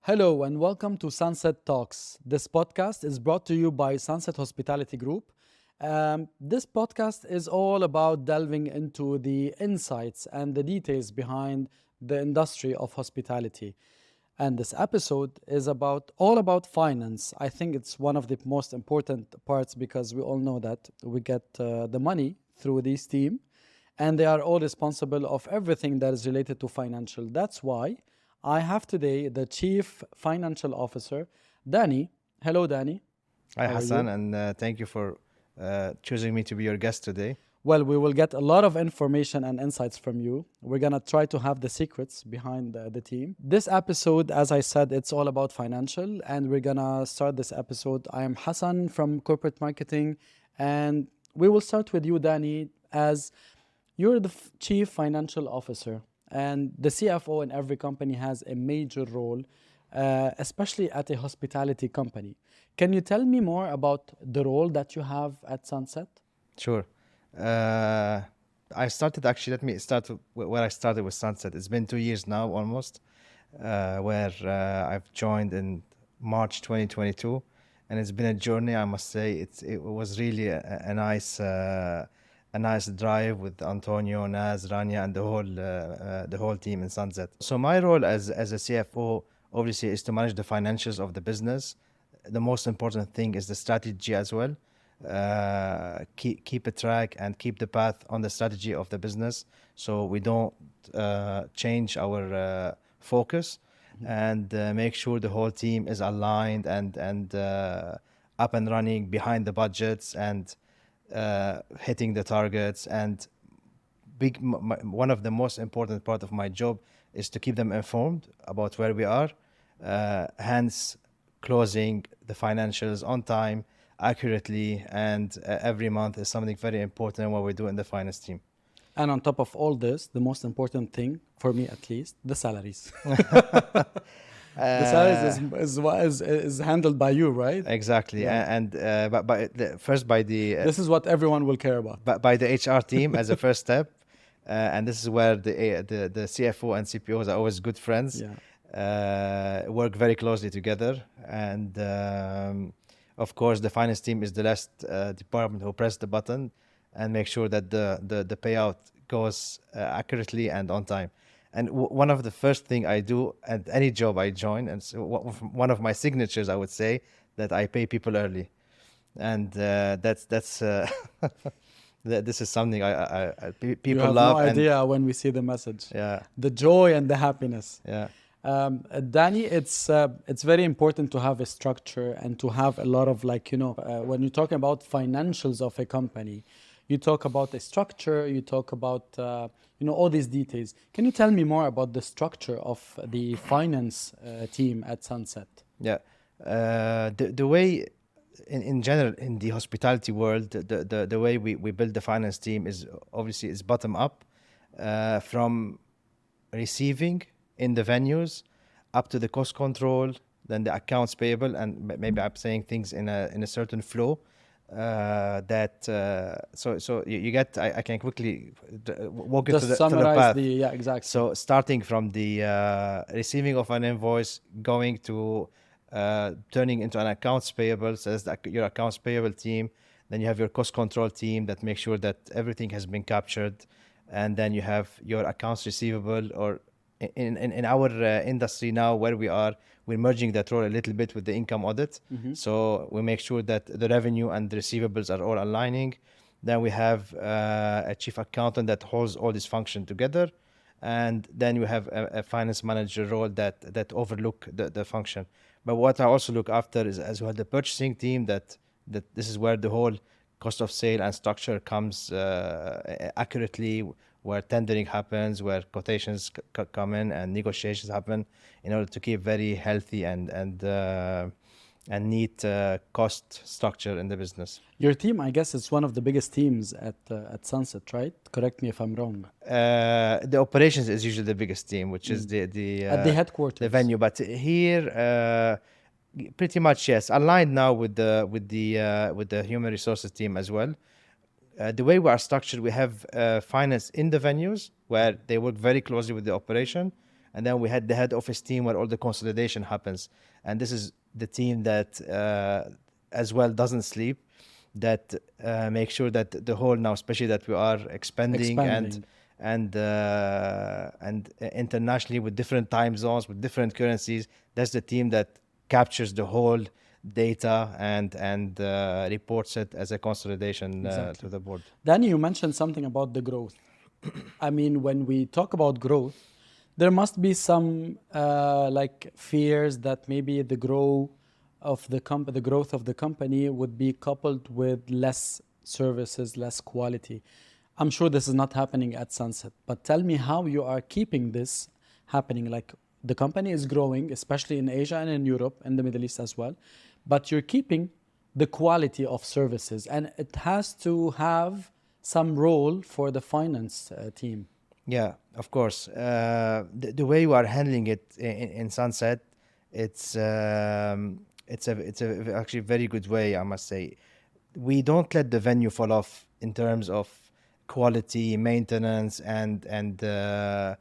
Hello and welcome to Sunset Talks. This podcast is brought to you by Sunset Hospitality Group. This podcast is all about delving into the insights and the details behind the industry of hospitality. And this episode is all about finance. I think it's one of the most important parts because we all know that we get the money through this team and they are all responsible of everything that is related to financial. That's why I have today the Chief Financial Officer, Dany. Hello, Dany. Hi, How are Hassan, you? and thank you for choosing me to be your guest today. Well, we will get a lot of information and insights from you. We're going to try to have the secrets behind the team. This episode, as I said, it's all about financial, and we're going to start this episode. I am Hassan from Corporate Marketing, and we will start with you, Dany, as you're the Chief Financial Officer, and the CFO in every company has a major role, especially at a hospitality company. Can you tell me more about the role that you have at Sunset? Sure. Let me start where I started with Sunset. It's been 2 years now almost, where I've joined in March 2022. And it's been a journey, I must say. It was really a nice drive with Antonio, Naz, Rania, and the whole team in Sunset. So my role as a CFO obviously is to manage the financials of the business. The most important thing is the strategy as well. Keep a track and keep the path on the strategy of the business, so we don't change our focus, and make sure the whole team is aligned and up and running behind the budgets and hitting the targets. And one of the most important part of my job is to keep them informed about where we are, hence closing the financials on time, accurately, and every month is something very important what we do in the finance team. And on top of all this, the most important thing, for me at least, the salaries. The salaries is handled by you, right? Exactly. Yeah. First by the This is what everyone will care about. by the HR team as a first step, and this is where the CFO and CPOs are always good friends. Yeah. Work very closely together, and of course the finance team is the last department who press the button and make sure that the payout goes accurately and on time. And one of the first thing I do at any job I join, and so one of my signatures, I would say, that I pay people early, and that's this is something people You have love. no idea when we see the message. Yeah, The joy and the happiness. yeah. Dany, it's very important to have a structure and to have a lot of when you're talking about financials of a company, you talk about a structure, you talk about all these details. Can you tell me more about the structure of the finance team at Sunset? Yeah, the way in general in the hospitality world, the way we build the finance team is obviously is bottom up, from receiving in the venues up to the cost control, then the accounts payable, and maybe I'm saying things in a certain flow. So you get. I can quickly walk you Just to the summarize path. yeah, exactly. So starting from the receiving of an invoice, going to turning into an accounts payable, so that's your accounts payable team. Then you have your cost control team that makes sure that everything has been captured, and then you have your accounts receivable. Or in our industry now, where we are, we're merging that role a little bit with the income audit. So we make sure that the revenue and the receivables are all aligning. Then we have a chief accountant that holds all this function together. And then you have a finance manager role that overlook the function. But what I also look after is as well the purchasing team, that this is where the whole cost of sale and structure comes accurately, where tendering happens, where quotations come in and negotiations happen, in order to keep very healthy and neat cost structure in the business. Your team, I guess, is one of the biggest teams at Sunset, right? Correct me if I'm wrong. The operations is usually the biggest team, which is the At the headquarters. the venue. But here, pretty much yes, aligned now with the human resources team as well. The way we are structured, we have finance in the venues where they work very closely with the operation, And then we had the head office team where all the consolidation happens. And this is the team that as well doesn't sleep, that make sure that the whole now, especially that we are expanding Expanding. and internationally with different time zones, with different currencies, that's the team that captures the whole data and reports it as a consolidation Exactly. to the board. Danny, you mentioned something about the growth. I mean, when we talk about growth, there must be some like fears that maybe the growth of the company would be coupled with less services, less quality. I'm sure this is not happening at Sunset, but tell me how you are keeping this happening. Like the company is growing, especially in Asia and in Europe and the Middle East as well, but you're keeping the quality of services, and it has to have some role for the finance team. Yeah, of course. The way you are handling it in Sunset, it's actually very good way, I must say. We don't let the venue fall off in terms of quality, maintenance, and the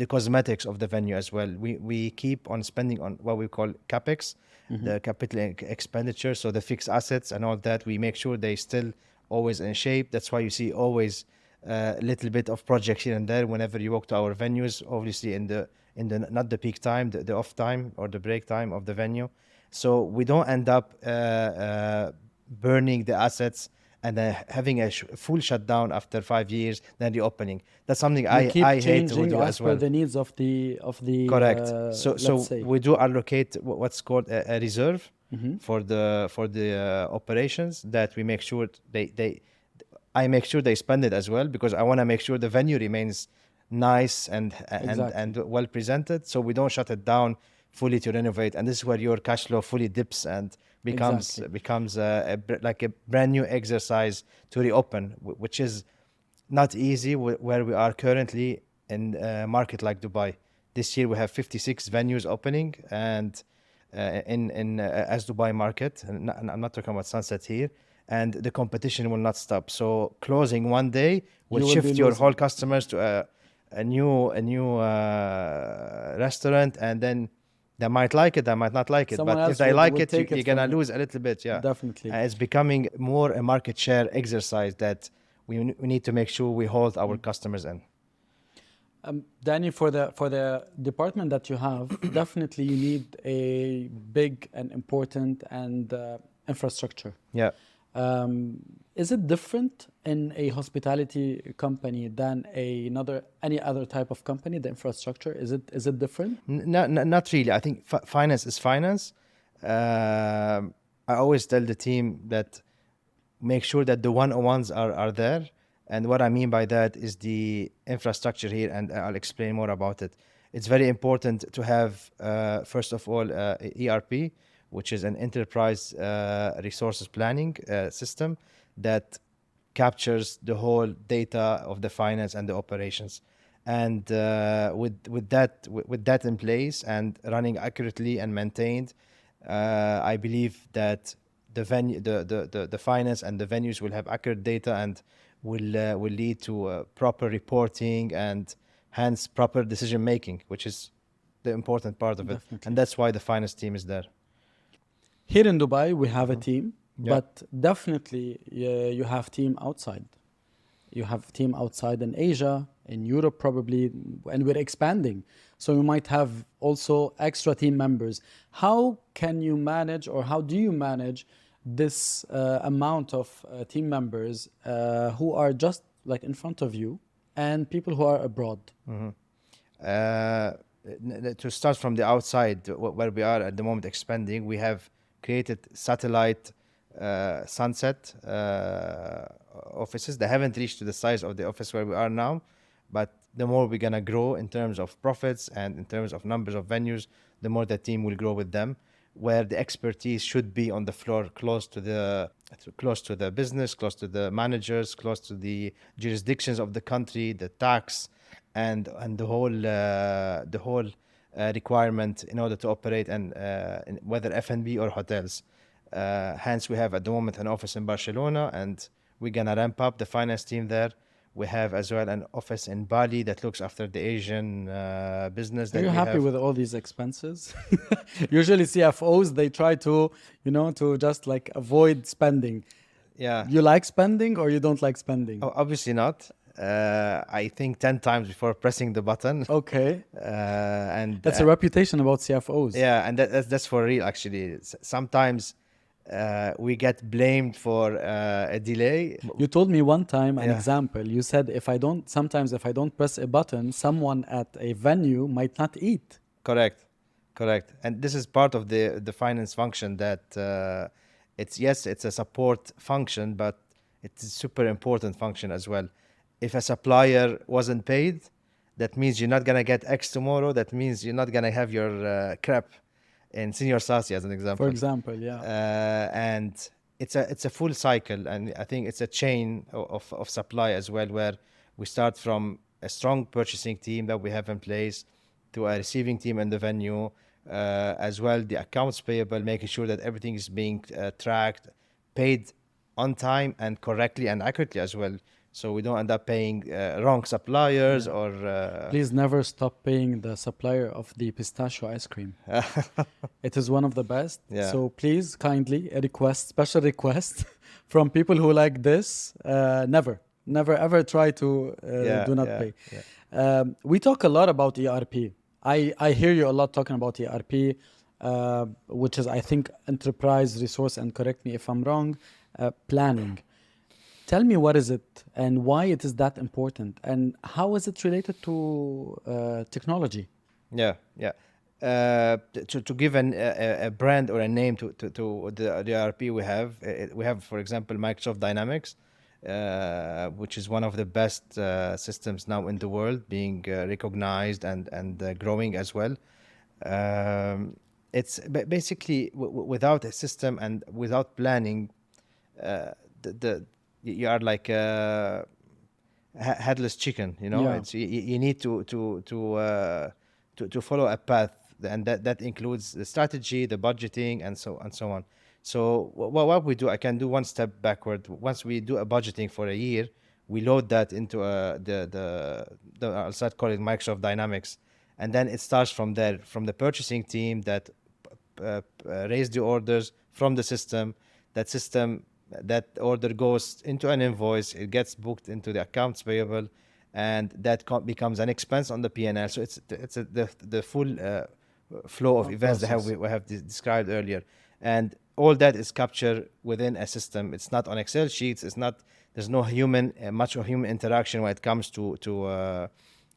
cosmetics of the venue as well. We keep on spending on what we call capex, the capital expenditure, so the fixed assets and all that. We make sure they still always in shape. That's why you see always a little bit of projects here and there whenever you walk to our venues. Obviously in the not the peak time, the off time or the break time of the venue. So we don't end up burning the assets and having a full shutdown after 5 years, then reopening. That's something You keep I hate to changing do as as per well. the needs of the Correct. So let's say. we do allocate what's called a reserve Mhm. for the operations, that we make sure I make sure they spend it as well, because I want to make sure the venue remains nice Exactly. and well presented, so we don't shut it down fully to renovate. And this is where your cash flow fully dips and Exactly. becomes like a brand new exercise to reopen, which is not easy where we are currently in a market like Dubai. This year we have 56 venues opening, and in as Dubai market, and I'm not talking about Sunset here, and the competition will not stop. So closing one day will You will be shift your whole losing. customers to a new restaurant, and then they might like it, they might not like it. Someone But if else they like would it, take it you're gonna from you. lose a little bit. Yeah, Definitely. it's becoming more a market share exercise that we need to make sure we hold our Mm. customers in. Danny, for the department that you have, definitely you need a big and important and infrastructure. Yeah. Is it different in a hospitality company than any other type of company? The infrastructure, is it different? Not really. I think finance is finance. I always tell the team that make sure that the one-on-ones are there. And what I mean by that is the infrastructure here, and I'll explain more about it. It's very important to have, first of all, ERP, which is an enterprise resources planning system that captures the whole data of the finance and the operations. And with that in place and running accurately and maintained, I believe that the finance and the venues will have accurate data and will lead to proper reporting and hence proper decision making, which is the important part of it. Definitely. And that's why the finance team is there. Here in Dubai, we have a team, Yeah. but definitely you have team outside. You have team outside in Asia, in Europe probably, and we're expanding. So you might have also extra team members. How can you manage, or how do you manage this amount of team members who are just like in front of you and people who are abroad? To start from the outside, where we are at the moment expanding, we have created satellite Sunset offices. They haven't reached to the size of the office where we are now, but the more we're gonna grow in terms of profits and in terms of numbers of venues, the more the team will grow with them, where the expertise should be on the floor, close to the business, close to the managers, close to the jurisdictions of the country, the tax, and the whole requirement in order to operate, and whether F&B or hotels. Hence, we have at the moment an office in Barcelona, and we're gonna ramp up the finance team there. We have as well an office in Bali that looks after the Asian business Are that you we happy have. with all these expenses? Usually CFOs, they try to, to just like avoid spending. Yeah, You like spending or you don't like spending? obviously not. I think 10 times before pressing the button. Okay. And That's a reputation about CFOs. yeah, and that's for real actually. Sometimes we get blamed for a delay. You told me one time an Yeah, example. You said sometimes if I don't press a button, someone at a venue might not eat. correct, correct. And this is part of the finance function that it's a support function, but it's a super important function as well. If a supplier wasn't paid, that means you're not gonna get X tomorrow. That means you're not gonna have your crap in senior Sasi as an For example. example, yeah. And it's a full cycle, and I think it's a chain of supply as well, where we start from a strong purchasing team that we have in place to a receiving team in the venue, as well the accounts payable, making sure that everything is being tracked, paid on time and correctly and accurately as well, so we don't end up paying wrong suppliers Yeah. or Please never stop paying the supplier of the pistachio ice cream. It is one of the best. yeah, So please kindly a request, special request from people who like this. Never ever try to yeah, do not yeah, pay. yeah. We talk a lot about ERP. I hear you a lot talking about ERP, which is I think enterprise resource, and correct me if I'm wrong, planning. Tell me what is it and why it is that important and how is it related to technology? Yeah, yeah. To give a brand or a name to the ERP we have, for example, Microsoft Dynamics, which is one of the best systems now in the world, being recognized and growing as well. It's basically without a system and without planning, the you are like headless chicken, you know. Yeah. It's you need to follow a path, and that includes the strategy, the budgeting, and so on. So what we do, I can do one step backward. Once we do a budgeting for a year, we load that into the I'll start calling Microsoft Dynamics, and then it starts from there, from the purchasing team that raise the orders from the system. That order goes into an invoice, it gets booked into the accounts payable, and that becomes an expense on the P&L. So the full flow of events that Process. we have described earlier, and all that is captured within a system. It's not on Excel sheets. It's not. There's no much of human interaction when it comes It's all to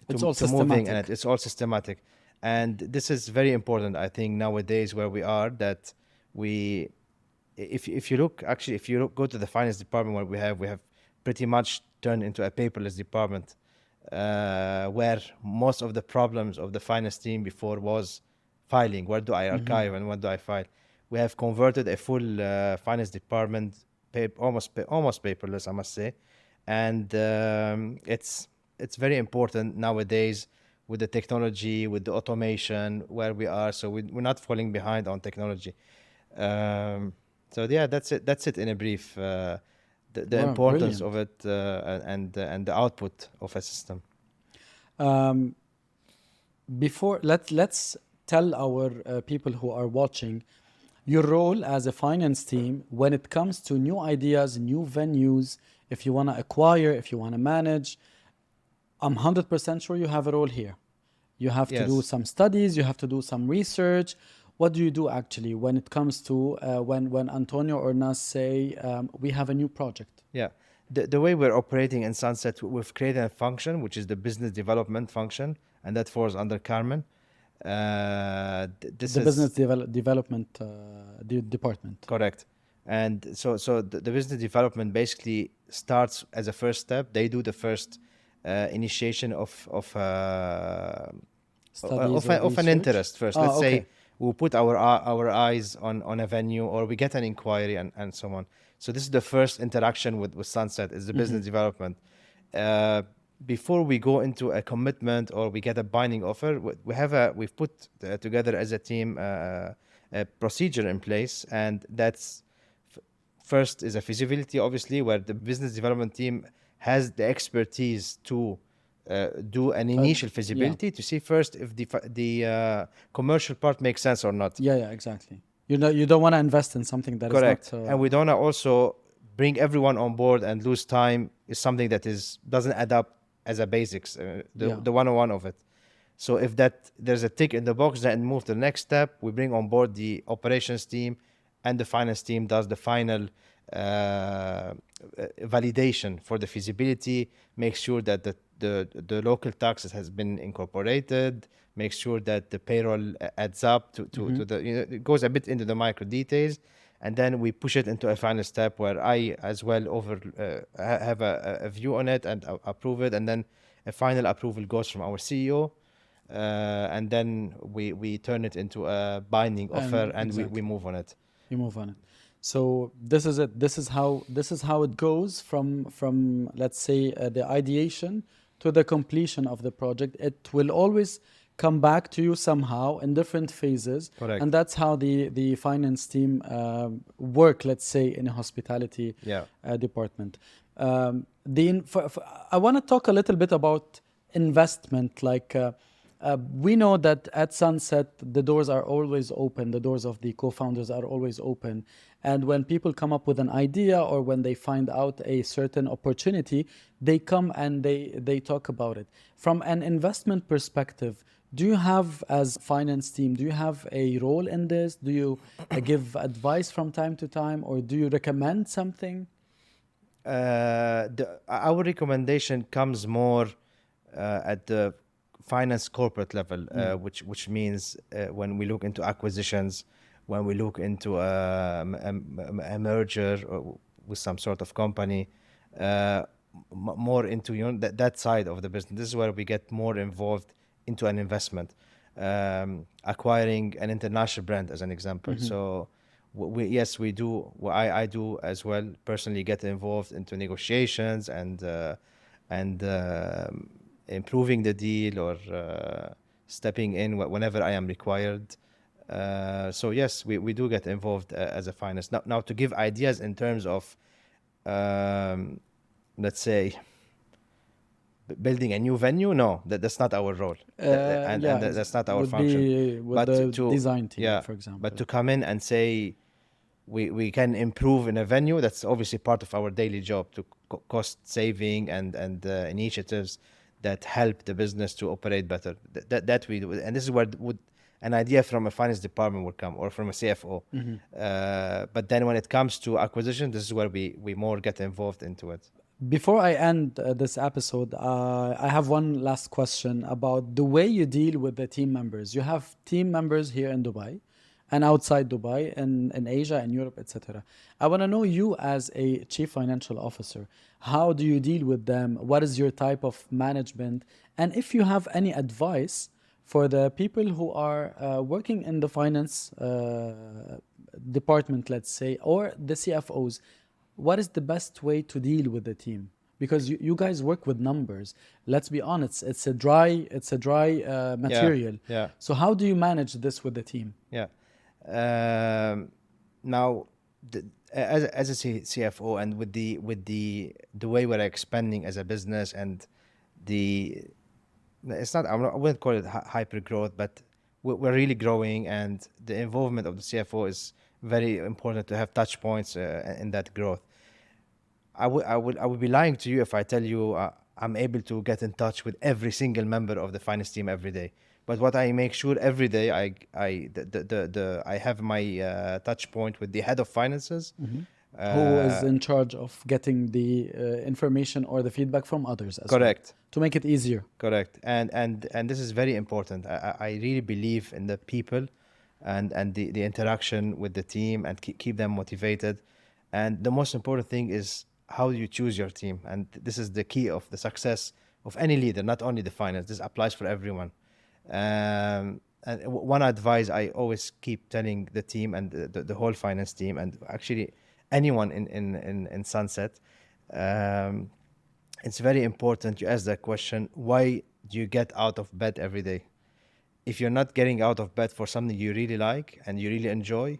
moving, and systematic. it's all systematic. And this is very important, I think, nowadays where we are, that we if you look, actually, if you go to the finance department, where we have pretty much turned into a paperless department, where most of the problems of the finance team before was filing. Where do I Hmm. archive and what do I file? We have converted a full finance department almost paperless, I must say, and it's very important nowadays with the technology, with the automation where we are. So we're not falling behind on technology. Um, so yeah, that's it in a brief. The Wow, importance of brilliant. it, and the output of a system. Um, Before let's tell our people who are watching your role as a finance team when it comes to new ideas, new venues. If you want to acquire, if you want to manage, I'm 100% sure you have a role here. You have to do Yes. some studies, you have to do some research. What do you do actually when it comes to when Antonio or Nas say we have a new project? Yeah. The way we're operating in Sunset, we've created a function which is the business development function, and that falls under Carmen. This The business is development department. correct. And so the business development basically starts as a first step. They do the first initiation Studies or of an research? interest first. Ah, Let's say okay. we put our eyes on a venue, or we get an inquiry, and so on. So this is the first interaction with Sunset, is the Hmm. business development. Before we go into a commitment or we get a binding offer, we've put together as a team a procedure in place, and that's first is a feasibility, obviously, where the business development team has the expertise to do an Uh, initial yeah, feasibility to see first if the commercial part makes sense or not. yeah, exactly. You don't want to invest in something that is not. Correct. And we don't wanna also bring everyone on board and lose time is something that is doesn't add up as a basics, Yeah, the 101 of it. So if that there's a tick in the box, then move to the next step. We bring on board the operations team, and the finance team does the final validation for the feasibility. Make sure that the local taxes has been incorporated. Make sure that the payroll adds up to the it goes a bit into the micro details, and then we push it into a final step where I as well have a view on it and approve it, and then a final approval goes from our CEO, and then we turn it into a binding offer, and and we exactly. move on it. You move on it. So this is it. This is how it goes from let's say the ideation to the completion of the project. It will always come back to you somehow in different phases, Correct. and that's how the finance team work. Let's say in a hospitality Yeah. department. I want to talk a little bit about investment, like. We know that at Sunset, the doors are always open. The doors of the co-founders are always open. And when people come up with an idea or when they find out a certain opportunity, they come and they talk about it. From an investment perspective, do you have, as finance team, do you have a role in this? Do you give advice from time to time, or do you recommend something? Our recommendation comes more at the finance corporate level, which means when we look into acquisitions, when we look into a merger with some sort of company, more into that side of the business. This is where we get more involved into an investment, acquiring an international brand as an example. So yes, we do. I do as well personally get involved into negotiations and improving the deal or stepping in whenever I am required. So yes, we do get involved as a finance. Now to give ideas in terms of, let's say, building a new venue, no, that's not our role, and that's not our Would function. be with But the to design team, yeah, for example. but to come in and say we can improve in a venue, that's obviously part of our daily job to cost saving and initiatives that help the business to operate better. That we do, and this is where would an idea from a finance department would come, or from a CFO. But then when it comes to acquisition, this is where we more get involved into it. Before I end this episode, I have one last question about the way you deal with the team members. You have team members here in Dubai and outside Dubai and in Asia and Europe, etc. I want to know, you as a chief financial officer, how do you deal with them? What is your type of management? And if you have any advice for the people who are working in the finance department, let's say, or the CFOs, what is the best way to deal with the team? Because you guys work with numbers. Let's be honest, it's a dry material. Yeah. So how do you manage this with the team? Yeah. Now, as a CFO, and with the way we're expanding as a business, and it's not, I wouldn't call it hyper growth, but we're really growing, and the involvement of the CFO is very important to have touch points in that growth. I would be lying to you if I tell you I'm able to get in touch with every single member of the finance team every day. But what I make sure every day, I have my touch point with the head of finances. Who is in charge of getting the information or the feedback from others as well, Correct. to make it easier. Correct. And this is very important. I really believe in the people and the interaction with the team, and keep them motivated. And the most important thing is how you choose your team. And this is the key of the success of any leader, not only the finance. This applies for everyone. And one advice I always keep telling the team and the whole finance team, and actually anyone in Sunset, it's very important you ask that question: why do you get out of bed every day? If you're not getting out of bed for something you really like and you really enjoy,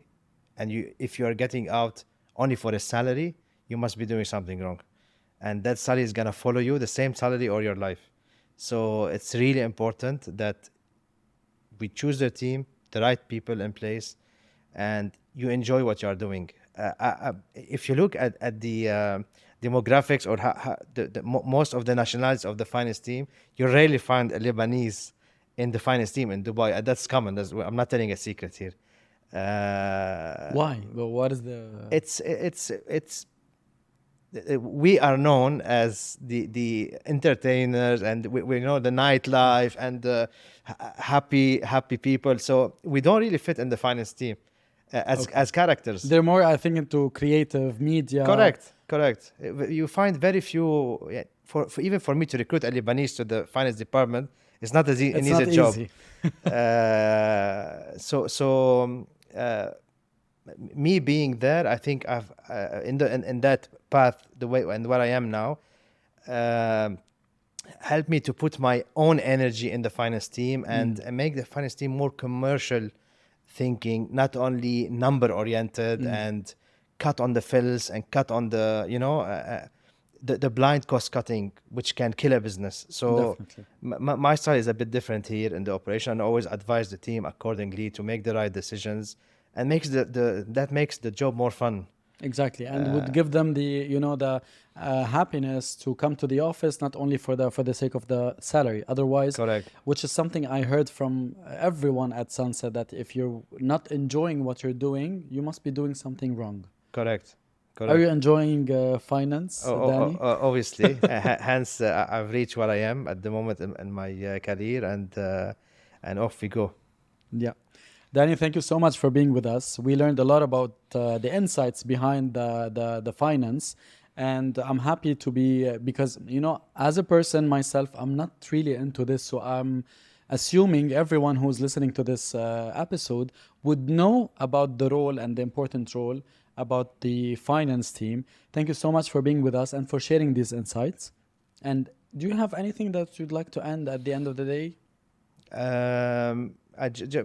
and if you are getting out only for a salary, you must be doing something wrong. and that salary is gonna follow you, the same salary all your life. So it's really important that we choose the team, the right people in place, and you enjoy what you are doing. If you look at the demographics or most of the nationalities of the finance team, you rarely find a Lebanese in the finance team in Dubai. That's common. I'm not telling a secret here. Why? Well, what is the... It's we are known as the entertainers, and we know the nightlife and the happy people. So we don't really fit in the finance team as characters. They're more, I think, into creative media. Correct. You find very few. Yeah, for even for me to recruit a Lebanese to the finance department, it's not an easy job. Me being there, I think I've in that path, the way and where I am now, helped me to put my own energy in the finance team and make the finance team more commercial thinking, not only number oriented and cut on the fills and cut on the the blind cost cutting, which can kill a business. So my style is a bit different here in the operation. I always advise the team accordingly to make the right decisions, and makes that makes the job more fun. Exactly, and would give them the happiness to come to the office, not only for the sake of the salary. Otherwise, Correct. Which is something I heard from everyone at Sunset, that if you're not enjoying what you're doing, you must be doing something wrong. Correct. Are you enjoying finance, Dany? Obviously. Hence, I've reached where I am at the moment in my career, and off we go. Yeah. Dany, thank you so much for being with us. We learned a lot about the insights behind the finance. And I'm happy to be, because, as a person myself, I'm not really into this. So I'm assuming everyone who's listening to this episode would know about the role and the important role about the finance team. Thank you so much for being with us and for sharing these insights. And do you have anything that you'd like to end at the end of the day?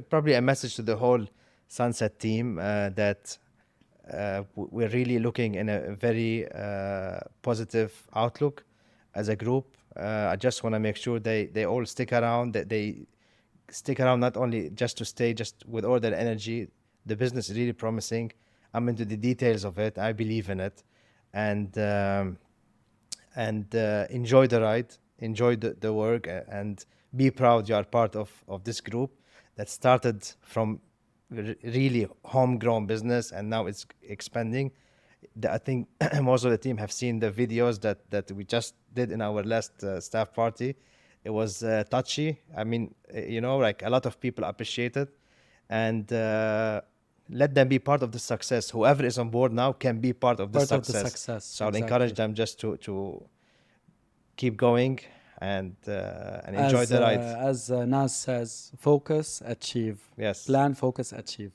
Probably a message to the whole Sunset team that we're really looking in a very positive outlook as a group. I just want to make sure they all stick around, that they stick around not only just to stay just with all their energy. The business is really promising. I'm into the details of it. I believe in it, and enjoy the ride, enjoy the work, and be proud you are part of this group that started from really homegrown business and now it's expanding. I think most of the team have seen the videos that we just did in our last staff party. It was touchy. I mean, like a lot of people appreciate it, and let them be part of the success. Whoever is on board now can be part of the success. So I'll encourage them just to keep going and enjoy the ride. As Nas says, focus, achieve. Yes. Plan, focus, achieve.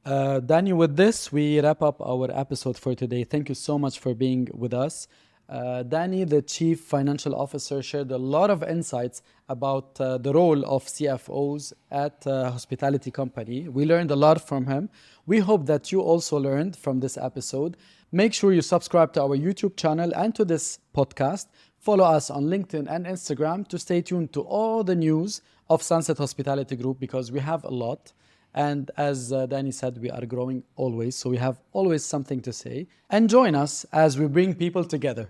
Dany, with this, we wrap up our episode for today. Thank you so much for being with us. Dany, the Chief Financial Officer, shared a lot of insights about the role of CFOs at a hospitality company. We learned a lot from him. We hope that you also learned from this episode. Make sure you subscribe to our YouTube channel and to this podcast. Follow us on LinkedIn and Instagram to stay tuned to all the news of Sunset Hospitality Group, because we have a lot. And as Dany said, we are growing always, so we have always something to say. And join us as we bring people together.